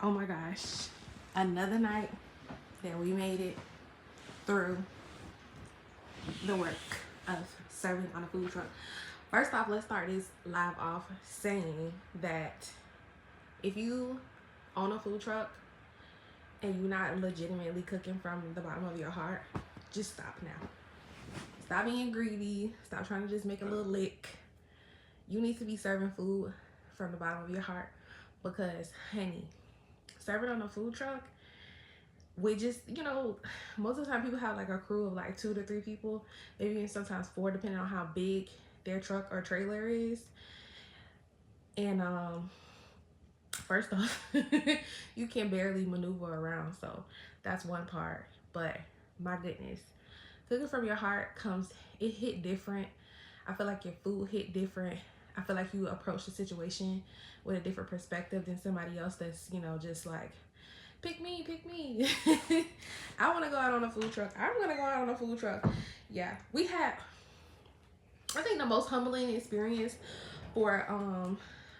Oh my gosh. Another night that we made it through the work of serving on a food truck. First off, let's start this live off saying that if you own a food truck and you're not legitimately cooking from the bottom of your heart, just stop now. Stop being greedy. Stop trying to just make a little lick. You need to be serving food from the bottom of your heart because, honey, serving on a food truck, we just, most of the time people have like a crew of like 2 to 3 people, maybe even sometimes 4, depending on how big their truck or trailer is. And first off, you can barely maneuver around, so that's one part. But my goodness, cooking from your heart it hit different. I feel like your food hit different. I feel like you approach the situation with a different perspective than somebody else that's, just like, pick me. I want to go out on a food truck. I'm going to go out on a food truck. Yeah, we had, I think the most humbling experience for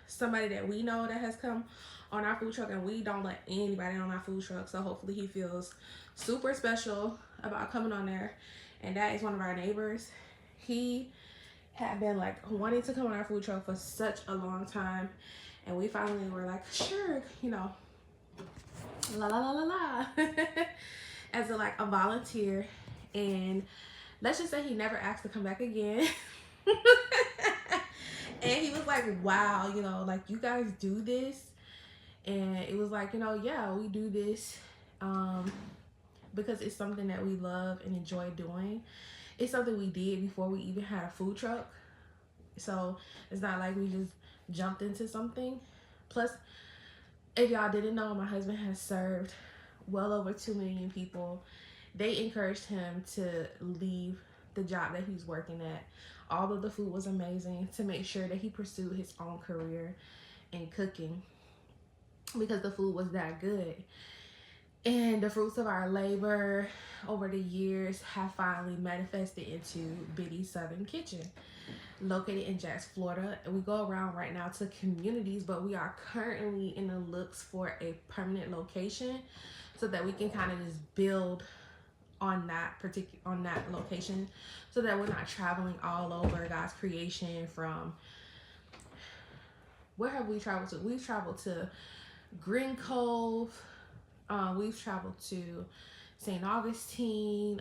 somebody that we know that has come on our food truck, and we don't let anybody on our food truck, so hopefully he feels super special about coming on there. And that is one of our neighbors. He had been like wanting to come on our food truck for such a long time, and we finally were like, sure, la la la la la as a volunteer. And let's just say he never asked to come back again. And he was like, wow, like, you guys do this? And it was like, yeah, we do this because it's something that we love and enjoy doing. It's something we did before we even had a food truck. So it's not like we just jumped into something. Plus, if y'all didn't know, my husband has served well over 2 million people. They encouraged him to leave the job that he's working at. All of the food was amazing, to make sure that he pursued his own career in cooking because the food was that good. And the fruits of our labor over the years have finally manifested into Bitty Southern Kitchen, located in Jax, Florida. And we go around right now to communities, but we are currently in the looks for a permanent location so that we can kind of just build on that location, so that we're not traveling all over God's creation. From where have we traveled to? We've traveled to Green Cove. We've traveled to St. Augustine,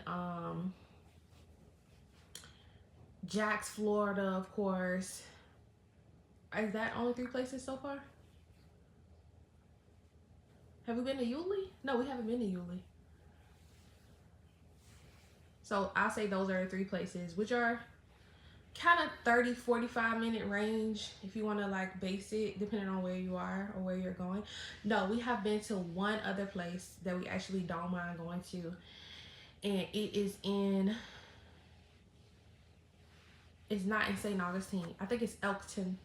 Jax, Florida, of course. Is that only 3 places so far? Have we been to Yulee? No, we haven't been to Yulee. So I'll say those are the 3 places, which are kind of 30-45 minute range if you want to like base it, depending on where you are or where you're going. No, we have been to one other place that we actually don't mind going to, and it's not in St. Augustine. I think it's Elkton.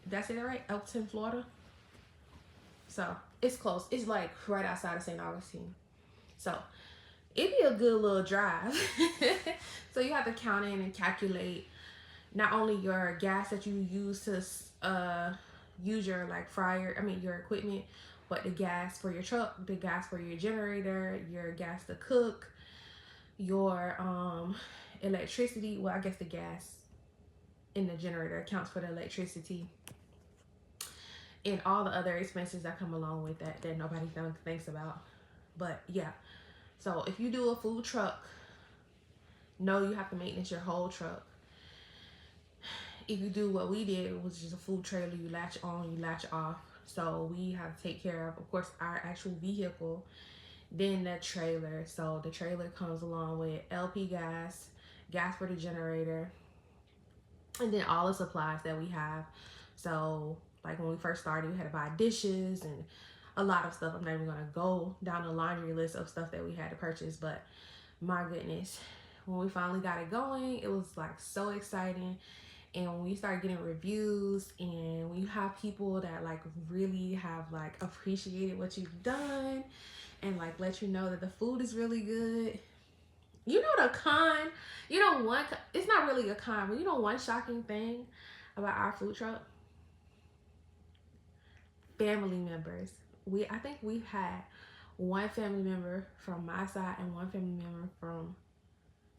Did I say that right? Elkton, Florida. So it's close. It's like right outside of St. Augustine. So it'd be a good little drive. So you have to count in and calculate not only your gas that you use to use your your equipment, but the gas for your truck, the gas for your generator, your gas to cook, your electricity. Well, I guess the gas in the generator accounts for the electricity, and all the other expenses that come along with that nobody thinks about. But yeah, so if you do a food truck, know you have to maintenance your whole truck. If you do what we did, which is a food trailer, you latch on, you latch off. So we have to take care of course, our actual vehicle, then the trailer. So the trailer comes along with LP gas for the generator, and then all the supplies that we have. So like when we first started, we had to buy dishes and a lot of stuff. I'm not even gonna go down the laundry list of stuff that we had to purchase, but my goodness, when we finally got it going, it was like so exciting. And when we start getting reviews, and when you have people that like really have like appreciated what you've done and like let you know that the food is really good. The con, it's not really a con, but one shocking thing about our food truck? Family members. I think we've had one family member from my side and one family member from,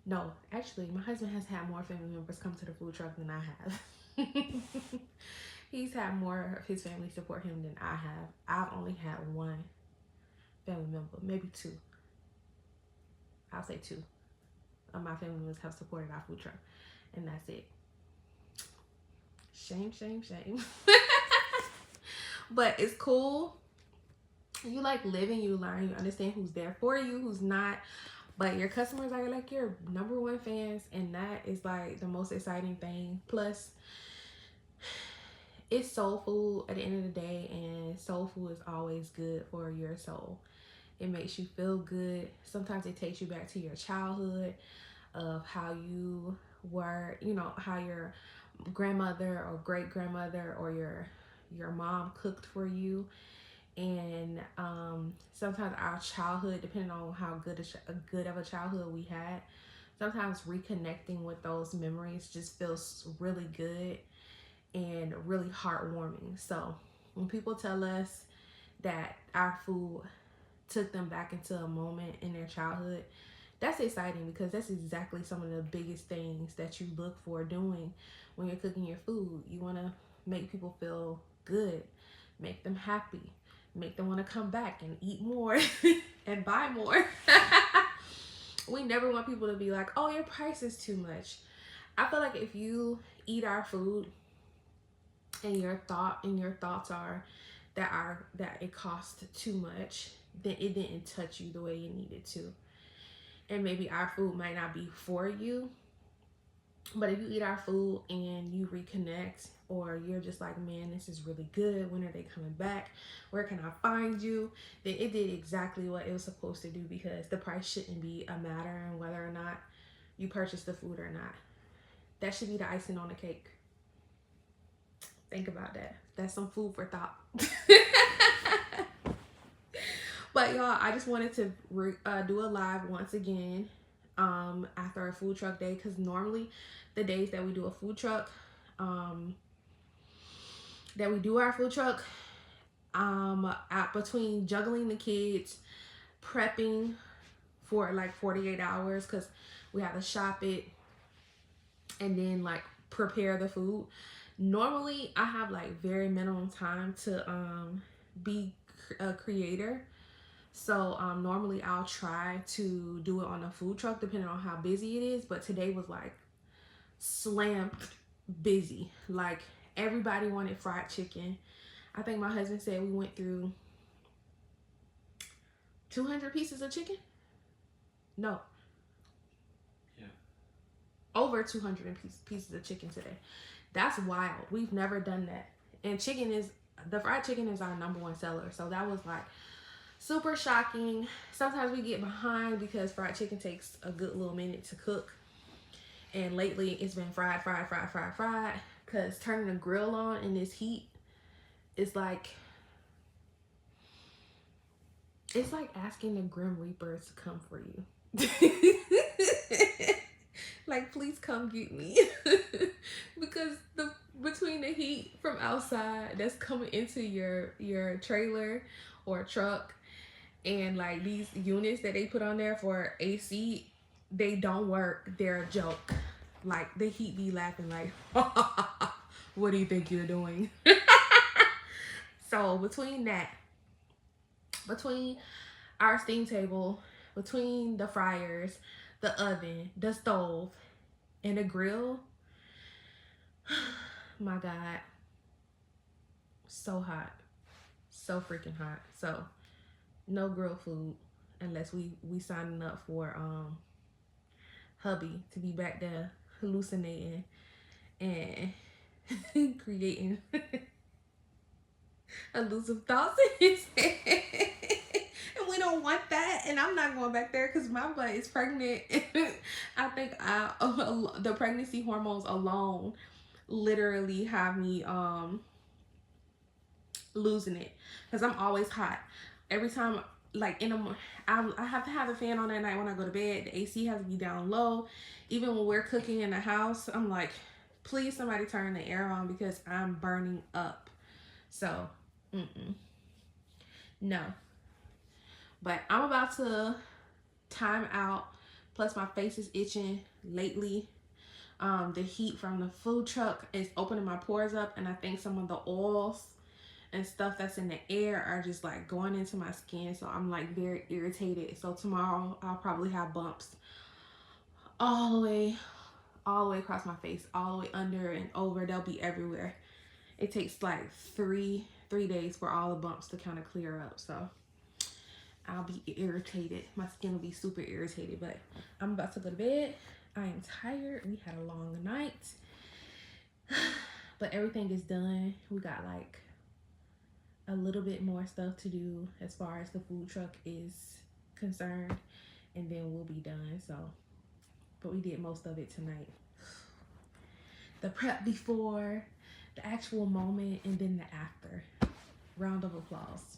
no, actually my husband has had more family members come to the food truck than I have. He's had more of his family support him than I have. I've only had one family member, maybe two. I'll say two of my family members have supported our food truck, and that's it. Shame, shame, shame. But it's cool. You like living, you learn, you understand who's there for you, who's not. But your customers are like your number one fans, and that is like the most exciting thing. Plus, it's soul food at the end of the day, and soul food is always good for your soul. It makes you feel good. Sometimes it takes you back to your childhood of how you were, you know, how your grandmother or great grandmother or your mom cooked for you. And sometimes our childhood, depending on how good of a childhood we had, sometimes reconnecting with those memories just feels really good and really heartwarming. So when people tell us that our food took them back into a moment in their childhood, that's exciting, because that's exactly some of the biggest things that you look for doing when you're cooking your food. You want to make people feel good, make them happy, make them want to come back and eat more and buy more. We never want people to be like, oh, your price is too much. I feel like if you eat our food and your thoughts are that it cost too much, then it didn't touch you the way it needed to. And maybe our food might not be for you, but if you eat our food and you reconnect, or you're just like, man, this is really good, when are they coming back, where can I find you, then it did exactly what it was supposed to do, because the price shouldn't be a matter in whether or not you purchase the food or not. That should be the icing on the cake. Think about that. That's some food for thought. But y'all, I just wanted to do a live once again after our food truck day, because normally the days that we do a food truck, that we do our food truck, between juggling the kids, prepping for like 48 hours, because we have to shop it and then like prepare the food. Normally I have like very minimum time to be a creator. So normally I'll try to do it on a food truck depending on how busy it is. But today was like slammed busy. Like everybody wanted fried chicken. I think my husband said we went through 200 pieces of chicken. No. Yeah. Over 200 pieces of chicken today. That's wild. We've never done that. And the fried chicken is our number one seller. So that was like super shocking. Sometimes we get behind because fried chicken takes a good little minute to cook. And lately it's been fried. Because turning the grill on in this heat is like, it's like asking the Grim Reapers to come for you. Like, please come get me. Because between the heat from outside that's coming into your trailer or truck, and like these units that they put on there for AC, they don't work. They're a joke. Like the heat be laughing like, what do you think you're doing? So between our steam table, between the fryers, the oven, the stove, and the grill, my God, so hot, so freaking hot. So no grill food unless we signing up for hubby to be back there hallucinating and creating elusive thoughts in his head. And we don't want that, and I'm not going back there because my butt is pregnant. I think the pregnancy hormones alone literally have me losing it, because I'm always hot every time. Like in the morning, I have to have a fan on at night when I go to bed. The AC has to be down low. Even when we're cooking in the house, I'm like, please somebody turn the air on because I'm burning up. So No. But I'm about to time out. Plus my face is itching lately. The heat from the food truck is opening my pores up, and I think some of the oils and stuff that's in the air are just like going into my skin, so I'm like very irritated. So tomorrow I'll probably have bumps all the way across my face, all the way under and over. They'll be everywhere. It takes like three days for all the bumps to kind of clear up. So I'll be irritated. My skin will be super irritated, but I'm about to go to bed. I am tired. We had a long night, but everything is done. We got like a little bit more stuff to do as far as the food truck is concerned, and then we'll be done. So, but we did most of it tonight. The prep before, the actual moment, and then the after. Round of applause.